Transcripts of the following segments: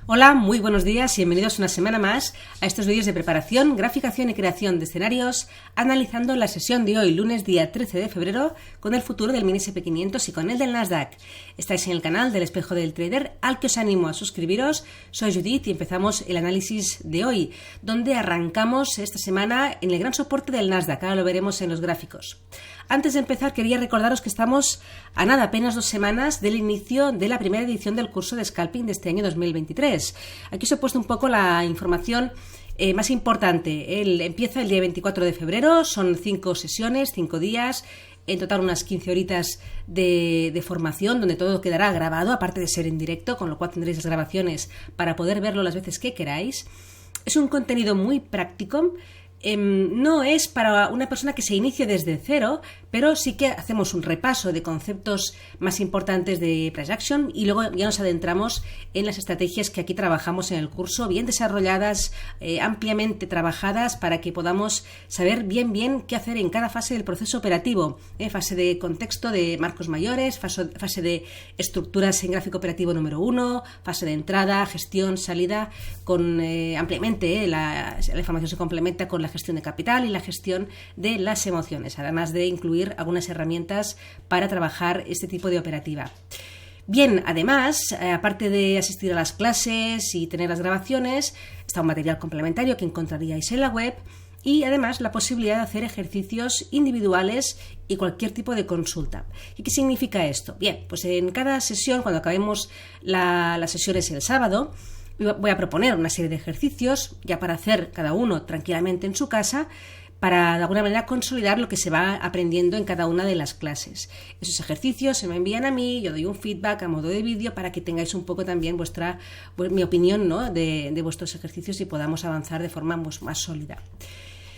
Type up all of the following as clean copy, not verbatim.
Hola, muy buenos días y bienvenidos una semana más a estos vídeos de preparación, graficación y creación de escenarios, analizando la sesión de hoy, lunes día 13 de febrero, con el futuro del mini SP500 y con el del Nasdaq. Estáis en el canal del Espejo del Trader, al que os animo a suscribiros. Soy Judith y empezamos el análisis de hoy, donde arrancamos esta semana en el gran soporte del Nasdaq. Ahora lo veremos en los gráficos. Antes de empezar, quería recordaros que estamos a nada, apenas 2 semanas del inicio de la primera edición del curso de Scalping de este año 2023. Aquí os he puesto un poco la información más importante. Empieza el día 24 de febrero, son 5 sesiones, 5 días, en total unas 15 horitas de formación, donde todo quedará grabado, aparte de ser en directo, con lo cual tendréis las grabaciones para poder verlo las veces que queráis. Es un contenido muy práctico. No es para una persona que se inicie desde cero, pero sí que hacemos un repaso de conceptos más importantes de price action y luego ya nos adentramos en las estrategias que aquí trabajamos en el curso, bien desarrolladas, ampliamente trabajadas, para que podamos saber bien qué hacer en cada fase del proceso operativo, fase de contexto de marcos mayores, fase de estructuras en gráfico operativo número 1, fase de entrada, gestión, salida, con ampliamente la información se complementa con la gestión de capital y la gestión de las emociones, además de incluir algunas herramientas para trabajar este tipo de operativa. Bien, además, aparte de asistir a las clases y tener las grabaciones, está un material complementario que encontraríais en la web y además la posibilidad de hacer ejercicios individuales y cualquier tipo de consulta. ¿Y qué significa esto? Bien, pues en cada sesión, cuando acabemos las sesiones el sábado, voy a proponer una serie de ejercicios ya para hacer cada uno tranquilamente en su casa, para de alguna manera consolidar lo que se va aprendiendo en cada una de las clases. Esos ejercicios se me envían a mí, yo doy un feedback a modo de vídeo para que tengáis un poco también mi opinión, ¿no?, de vuestros ejercicios y podamos avanzar de forma más sólida.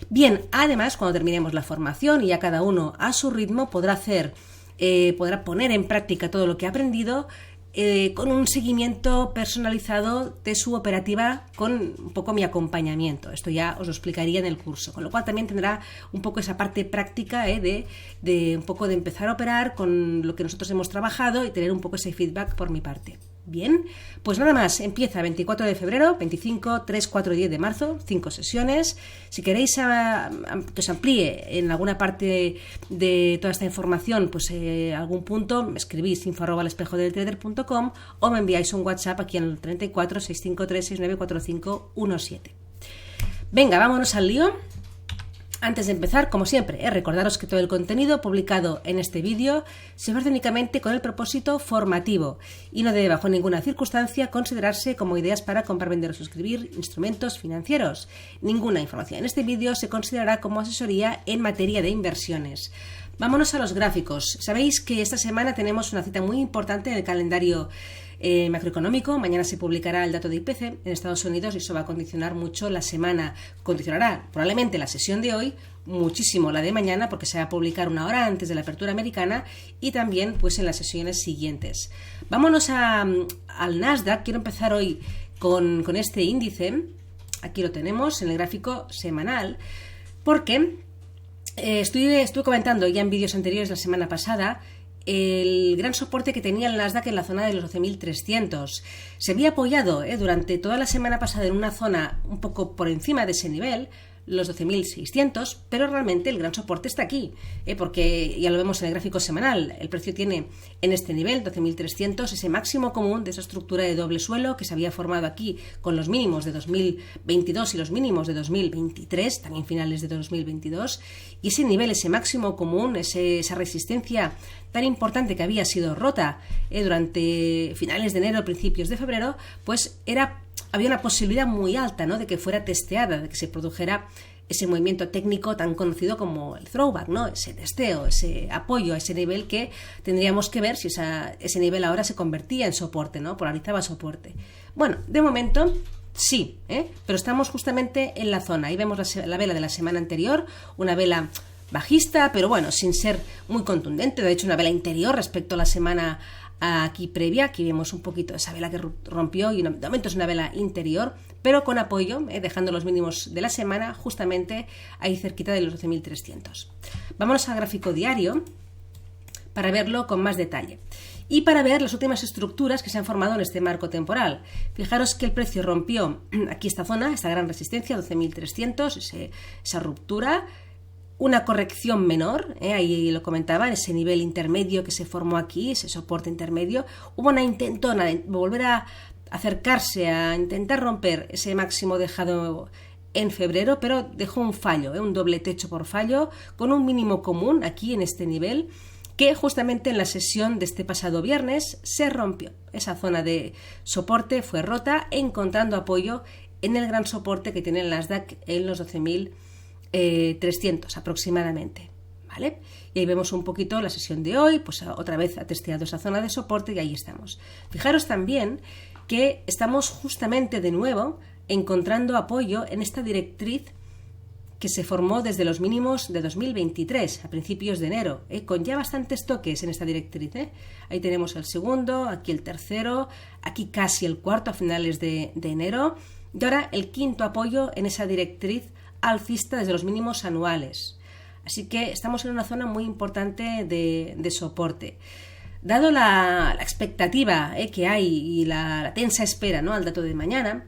Bien, además, cuando terminemos la formación y ya cada uno a su ritmo podrá poner en práctica todo lo que ha aprendido, con un seguimiento personalizado de su operativa, con un poco mi acompañamiento. Esto ya os lo explicaría en el curso, con lo cual también tendrá un poco esa parte práctica de un poco de empezar a operar con lo que nosotros hemos trabajado y tener un poco ese feedback por mi parte. Bien, pues nada más, empieza 24 de febrero, 25, 3, 4 y 10 de marzo, 5 sesiones. Si queréis que os amplíe en alguna parte de toda esta información, pues algún punto, me escribís info@espejodeltrader.com o me enviáis un WhatsApp aquí en el 34 653 6945 17. Venga, vámonos al lío. Antes de empezar, como siempre, recordaros que todo el contenido publicado en este vídeo se ofrece únicamente con el propósito formativo y no debe bajo ninguna circunstancia considerarse como ideas para comprar, vender o suscribir instrumentos financieros. Ninguna información en este vídeo se considerará como asesoría en materia de inversiones. Vámonos a los gráficos. Sabéis que esta semana tenemos una cita muy importante en el calendario macroeconómico. Mañana se publicará el dato de IPC en Estados Unidos y eso va a condicionar mucho la semana. Condicionará probablemente la sesión de hoy, muchísimo la de mañana, porque se va a publicar una hora antes de la apertura americana y también pues en las sesiones siguientes. Vámonos al Nasdaq. Quiero empezar hoy con este índice. Aquí lo tenemos en el gráfico semanal, porque estuve comentando ya en vídeos anteriores la semana pasada el gran soporte que tenía el Nasdaq en la zona de los 12.300. Se había apoyado durante toda la semana pasada en una zona un poco por encima de ese nivel, los 12.600, pero realmente el gran soporte está aquí, porque ya lo vemos en el gráfico semanal. El precio tiene en este nivel, 12.300, ese máximo común de esa estructura de doble suelo que se había formado aquí con los mínimos de 2022 y los mínimos de 2023, también finales de 2022, y ese nivel, ese máximo común, esa resistencia tan importante que había sido rota durante finales de enero, principios de febrero, pues había una posibilidad muy alta, ¿no?, de que fuera testeada, de que se produjera ese movimiento técnico tan conocido como el throwback, ¿no?, ese testeo, ese apoyo a ese nivel que tendríamos que ver si ese nivel ahora se convertía en soporte, ¿no?, polarizaba soporte. Bueno, de momento sí, pero estamos justamente en la zona. Ahí vemos la vela de la semana anterior, una vela bajista, pero bueno, sin ser muy contundente. De hecho, una vela interior respecto a la semana aquí previa. Aquí vemos un poquito esa vela que rompió y de momento es una vela interior, pero con apoyo, dejando los mínimos de la semana justamente ahí cerquita de los 12.300. Vámonos al gráfico diario para verlo con más detalle. y para ver las últimas estructuras que se han formado en este marco temporal. Fijaros que el precio rompió aquí esta zona, esta gran resistencia, 12.300, esa ruptura, una corrección menor, ahí lo comentaba, en ese nivel intermedio que se formó aquí, ese soporte intermedio, hubo una intentona de volver a acercarse a intentar romper ese máximo dejado en febrero, pero dejó un fallo, un doble techo por fallo, con un mínimo común aquí en este nivel, que justamente en la sesión de este pasado viernes se rompió. Esa zona de soporte fue rota, encontrando apoyo en el gran soporte que tiene el Nasdaq en los 12.300 aproximadamente, ¿vale? Y ahí vemos un poquito la sesión de hoy, pues otra vez ha testeado esa zona de soporte y ahí estamos. Fijaros también que estamos justamente de nuevo encontrando apoyo en esta directriz que se formó desde los mínimos de 2023, a principios de enero, con ya bastantes toques en esta directriz. Ahí tenemos el segundo, aquí el tercero, aquí casi el cuarto a finales de enero, y ahora el quinto apoyo en esa directriz alcista desde los mínimos anuales. Así que estamos en una zona muy importante de soporte. Dado la expectativa que hay y la tensa espera, ¿no?, al dato de mañana,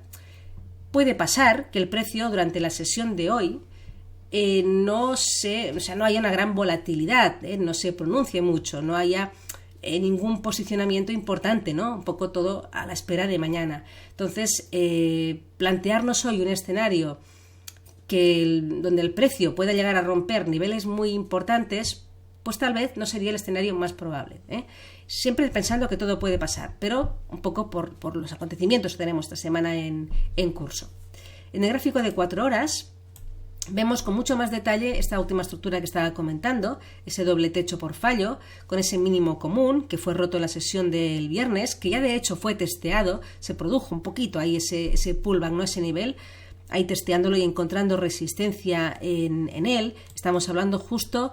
puede pasar que el precio durante la sesión de hoy no haya una gran volatilidad, no se pronuncie mucho, no haya ningún posicionamiento importante, ¿no? Un poco todo a la espera de mañana. Entonces, plantearnos hoy un escenario donde el precio pueda llegar a romper niveles muy importantes, pues tal vez no sería el escenario más probable, siempre pensando que todo puede pasar, pero un poco por los acontecimientos que tenemos esta semana en curso. En el gráfico de 4 horas vemos con mucho más detalle esta última estructura que estaba comentando, ese doble techo por fallo, con ese mínimo común que fue roto en la sesión del viernes, que ya de hecho fue testeado, se produjo un poquito ahí ese pullback, ¿no?, ese nivel, ahí testeándolo y encontrando resistencia en él. Estamos hablando justo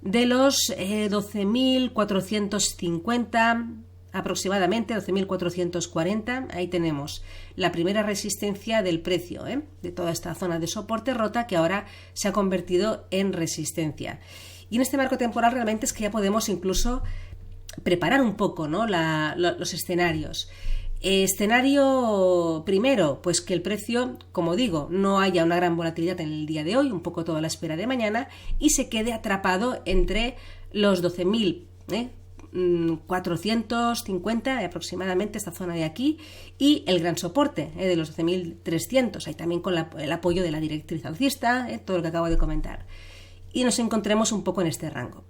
de los 12.450 aproximadamente, 12.440, ahí tenemos la primera resistencia del precio, de toda esta zona de soporte rota que ahora se ha convertido en resistencia. Y en este marco temporal realmente es que ya podemos incluso preparar un poco, ¿no?, los escenarios. Escenario primero, pues que el precio, como digo, no haya una gran volatilidad en el día de hoy, un poco toda la espera de mañana, y se quede atrapado entre los 12.450 aproximadamente, esta zona de aquí, y el gran soporte de los 12.300, ahí también con el apoyo de la directriz alcista, todo lo que acabo de comentar, y nos encontremos un poco en este rango.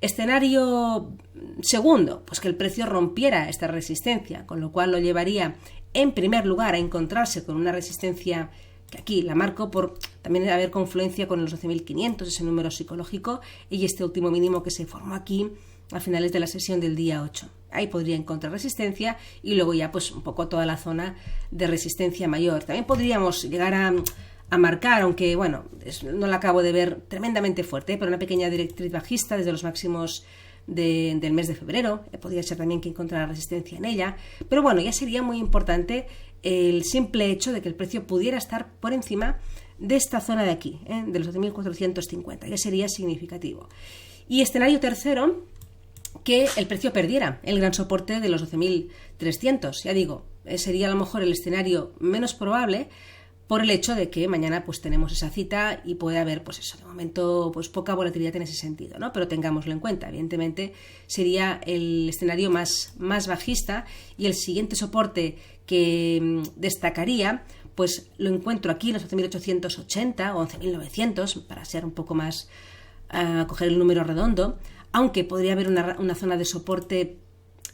Escenario segundo, pues que el precio rompiera esta resistencia, con lo cual lo llevaría en primer lugar a encontrarse con una resistencia que aquí la marco por también haber confluencia con los 12.500, ese número psicológico, y este último mínimo que se formó aquí a finales de la sesión del día 8. Ahí podría encontrar resistencia y luego ya pues un poco toda la zona de resistencia mayor. También podríamos llegar a marcar, aunque bueno, no la acabo de ver tremendamente fuerte, pero una pequeña directriz bajista desde los máximos del mes de febrero, podría ser también que encontrara resistencia en ella, pero bueno, ya sería muy importante el simple hecho de que el precio pudiera estar por encima de esta zona de aquí, de los 12.450, ya sería significativo. Y escenario tercero, que el precio perdiera el gran soporte de los 12.300, ya digo, sería a lo mejor el escenario menos probable, por el hecho de que mañana pues tenemos esa cita y puede haber pues eso, de momento pues poca volatilidad en ese sentido, ¿no? Pero tengámoslo en cuenta, evidentemente sería el escenario más bajista, y el siguiente soporte que destacaría pues lo encuentro aquí en los 11.880 o 11.900 para ser un poco más, coger el número redondo, aunque podría haber una zona de soporte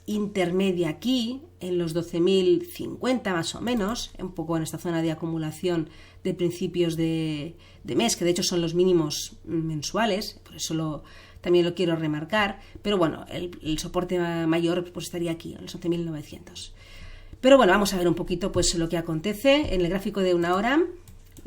intermedia aquí, en los 12.050 más o menos, un poco en esta zona de acumulación de principios de mes, que de hecho son los mínimos mensuales, por eso también lo quiero remarcar, pero bueno, el soporte mayor pues estaría aquí, en los 11.900. Pero bueno, vamos a ver un poquito pues lo que acontece en el gráfico de una hora.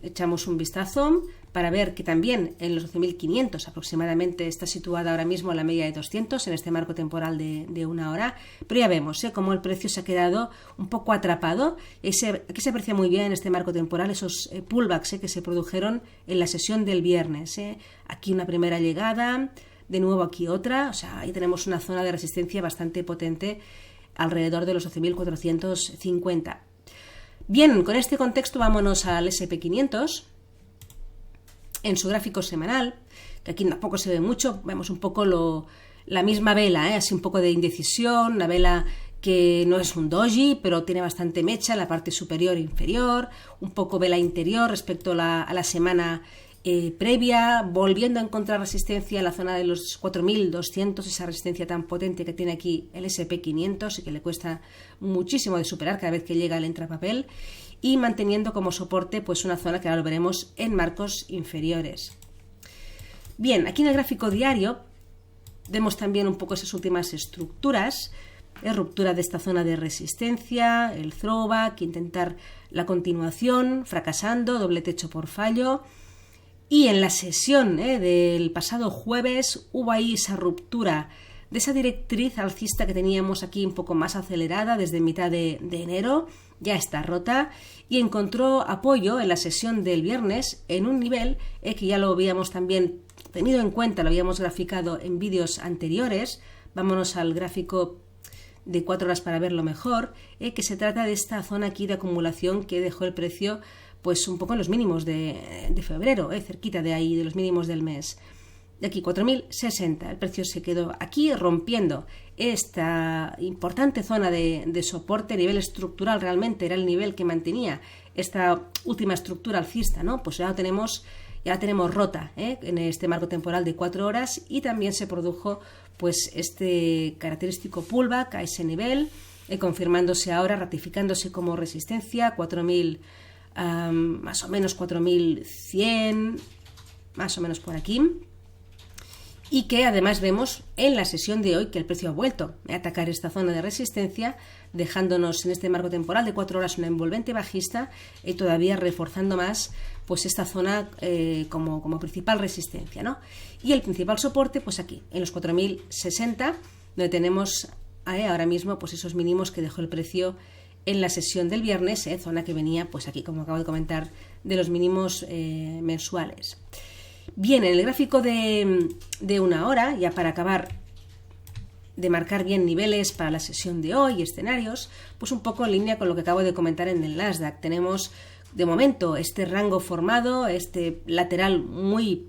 Echamos un vistazo para ver que también en los 12.500 aproximadamente está situada ahora mismo la media de 200 en este marco temporal de una hora, pero ya vemos cómo el precio se ha quedado un poco atrapado. Aquí se aprecia muy bien en este marco temporal esos pullbacks que se produjeron en la sesión del viernes. Aquí una primera llegada, de nuevo aquí otra, o sea, ahí tenemos una zona de resistencia bastante potente alrededor de los 12.450. Bien, con este contexto vámonos al SP500 en su gráfico semanal, que aquí tampoco se ve mucho, vemos un poco la misma vela, así un poco de indecisión, la vela que no es un doji, pero tiene bastante mecha en la parte superior e inferior, un poco vela interior respecto a la semana previa, volviendo a encontrar resistencia en la zona de los 4.200, esa resistencia tan potente que tiene aquí el SP500 y que le cuesta muchísimo de superar cada vez que llega el intrapapel, y manteniendo como soporte pues una zona que ahora lo veremos en marcos inferiores. Bien, aquí en el gráfico diario vemos también un poco esas últimas estructuras, ruptura de esta zona de resistencia, el throwback, intentar la continuación, fracasando, doble techo por fallo. Y en la sesión del pasado jueves hubo ahí esa ruptura de esa directriz alcista que teníamos aquí un poco más acelerada desde mitad de enero, ya está rota y encontró apoyo en la sesión del viernes en un nivel que ya lo habíamos también tenido en cuenta, lo habíamos graficado en vídeos anteriores. Vámonos al gráfico de 4 horas para verlo mejor, que se trata de esta zona aquí de acumulación que dejó el precio pues un poco en los mínimos de febrero, cerquita de ahí, de los mínimos del mes. De aquí 4.060, el precio se quedó aquí rompiendo esta importante zona de soporte, nivel estructural, realmente era el nivel que mantenía esta última estructura alcista, ¿no? Pues ya la tenemos rota en este marco temporal de 4 horas y también se produjo pues este característico pullback a ese nivel, confirmándose ahora, ratificándose como resistencia, 4.000, más o menos 4.100, más o menos por aquí. Y que además vemos en la sesión de hoy que el precio ha vuelto a atacar esta zona de resistencia, dejándonos en este marco temporal de 4 horas una envolvente bajista y todavía reforzando más pues esta zona como principal resistencia, ¿no? Y el principal soporte pues aquí, en los 4.060, donde tenemos ahora mismo pues esos mínimos que dejó el precio en la sesión del viernes, zona que venía pues aquí, como acabo de comentar, de los mínimos mensuales. Bien, en el gráfico de 1 hora, ya para acabar de marcar bien niveles para la sesión de hoy y escenarios, pues un poco en línea con lo que acabo de comentar en el Nasdaq. Tenemos de momento este rango formado, este lateral muy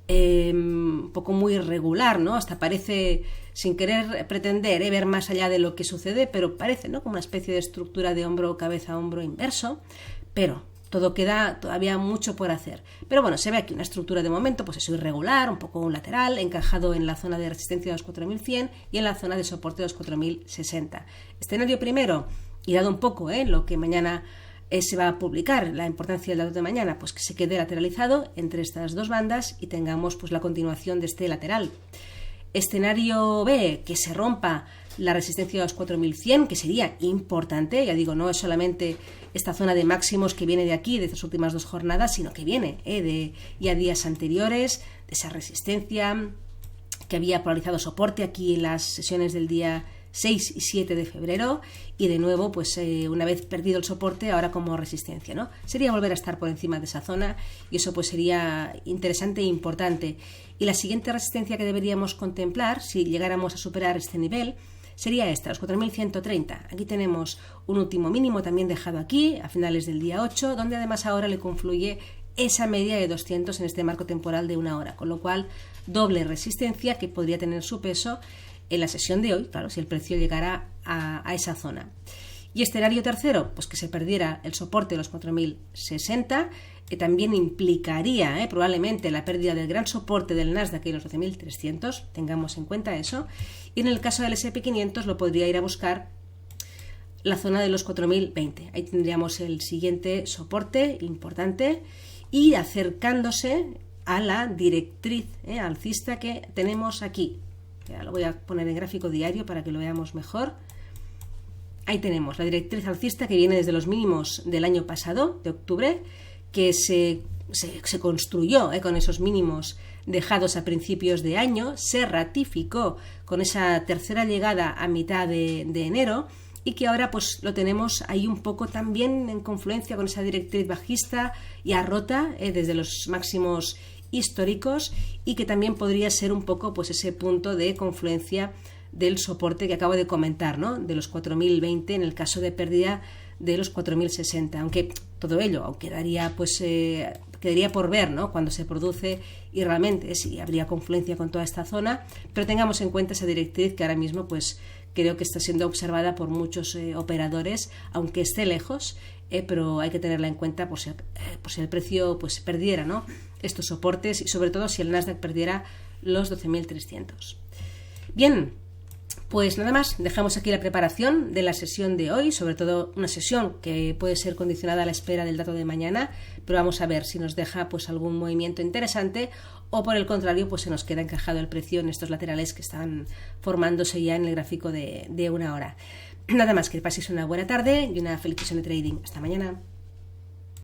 un poco muy irregular, ¿no? Hasta parece, sin querer pretender ver más allá de lo que sucede, pero parece, ¿no?, como una especie de estructura de hombro, cabeza, hombro inverso, pero todo queda todavía mucho por hacer. Pero bueno, se ve aquí una estructura de momento, pues eso, irregular, un poco un lateral, encajado en la zona de resistencia de los 4.100 y en la zona de soporte de los 4.060. Escenario primero, y dado un poco lo que mañana se va a publicar, la importancia del dato de mañana, pues que se quede lateralizado entre estas dos bandas y tengamos pues la continuación de este lateral. Escenario B, que se rompa la resistencia de los 4.100, que sería importante, ya digo, no es solamente esta zona de máximos que viene de aquí, de estas últimas 2 jornadas, sino que viene de ya días anteriores, de esa resistencia que había polarizado soporte aquí en las sesiones del día 6 y 7 de febrero y de nuevo, pues una vez perdido el soporte, ahora como resistencia, ¿no? Sería volver a estar por encima de esa zona y eso pues sería interesante e importante. Y la siguiente resistencia que deberíamos contemplar, si llegáramos a superar este nivel, sería esta, los 4.130. Aquí tenemos un último mínimo también dejado aquí, a finales del día 8, donde además ahora le confluye esa media de 200 en este marco temporal de 1 hora, con lo cual doble resistencia que podría tener su peso en la sesión de hoy, claro, si el precio llegara a esa zona. Y escenario tercero, pues que se perdiera el soporte de los 4.060, que también implicaría probablemente la pérdida del gran soporte del Nasdaq y los 12.300, tengamos en cuenta eso, y en el caso del S&P 500 lo podría ir a buscar la zona de los 4.020, ahí tendríamos el siguiente soporte importante y acercándose a la directriz alcista que tenemos aquí. Ya lo voy a poner en gráfico diario para que lo veamos mejor. Ahí tenemos la directriz alcista que viene desde los mínimos del año pasado, de octubre, que se construyó con esos mínimos dejados a principios de año, se ratificó con esa tercera llegada a mitad de enero y que ahora pues lo tenemos ahí un poco también en confluencia con esa directriz bajista ya rota desde los máximos históricos y que también podría ser un poco pues ese punto de confluencia del soporte que acabo de comentar, ¿no? De los 4.020 en el caso de pérdida de los 4.060, aunque todo ello aún quedaría por ver, ¿no? Cuando se produce y realmente si habría confluencia con toda esta zona, pero tengamos en cuenta esa directriz que ahora mismo pues creo que está siendo observada por muchos operadores, aunque esté lejos, pero hay que tenerla en cuenta por si el precio pues perdiera, ¿no? Estos soportes y sobre todo si el Nasdaq perdiera los 12.300. Bien, pues nada más, dejamos aquí la preparación de la sesión de hoy, sobre todo una sesión que puede ser condicionada a la espera del dato de mañana, pero vamos a ver si nos deja pues algún movimiento interesante o por el contrario pues se nos queda encajado el precio en estos laterales que están formándose ya en el gráfico de una hora. Nada más, que paséis una buena tarde y una feliz sesión de trading. Hasta mañana.